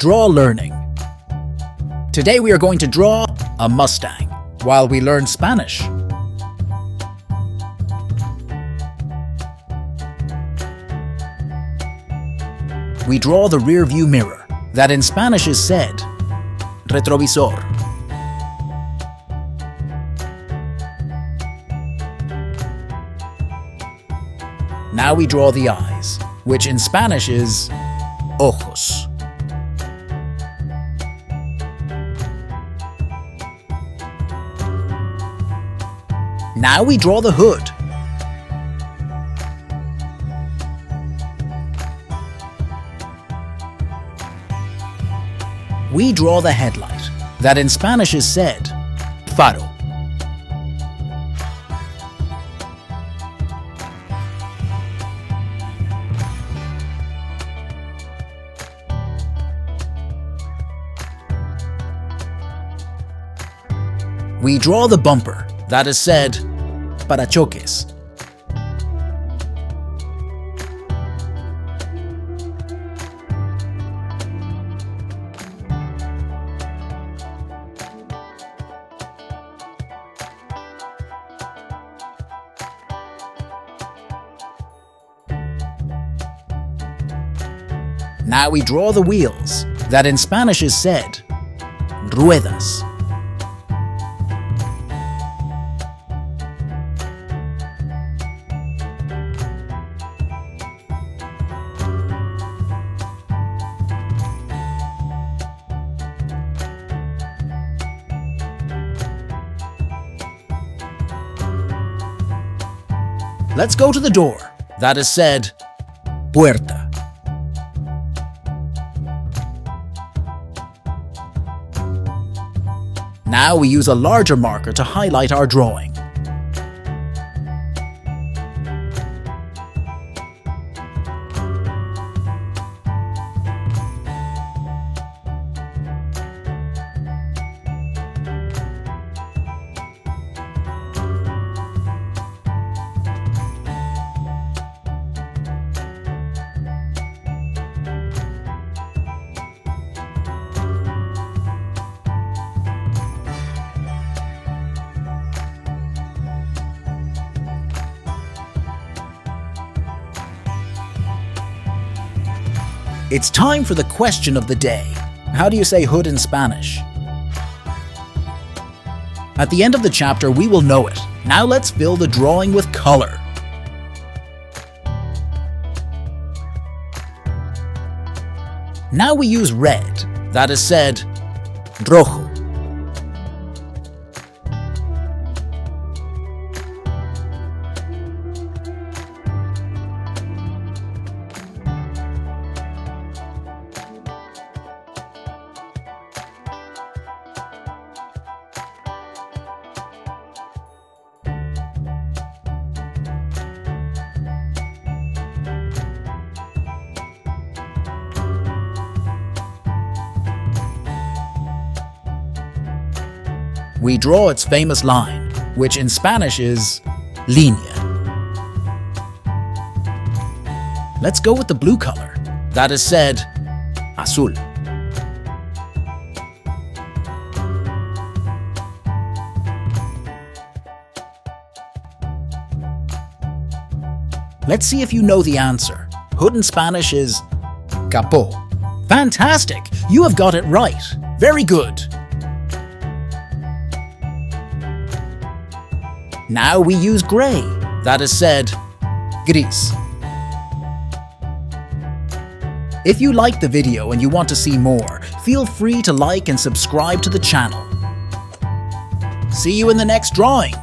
Draw Learning. Today we are going to draw a Mustang while we learn Spanish. We draw the rear view mirror, that in Spanish is said RETROVISOR. Now we draw the eyes, which in Spanish is OJOS. Now we draw the hood. We draw the headlight, that in Spanish is said FARO. We draw the bumper, that is said PARACHOQUES. Now we draw the wheels, that in Spanish is said RUEDAS. Let's go to the door, that is said PUERTA. Now we use a larger marker to highlight our drawing. It's time for the question of the day. How do you say hood in Spanish? At the end of the chapter, we will know it. Now let's fill the drawing with color. Now we use red, that is said ROJO. We draw its famous line, which in Spanish is LINEA. Let's go with the blue color, that is said AZUL. Let's see if you know the answer. Hood in Spanish is CAPO. Fantastic! You have got it right. Very good. Now we use grey, that is said GRIS. If you liked the video and you want to see more, feel free to like and subscribe to the channel. See you in the next drawing.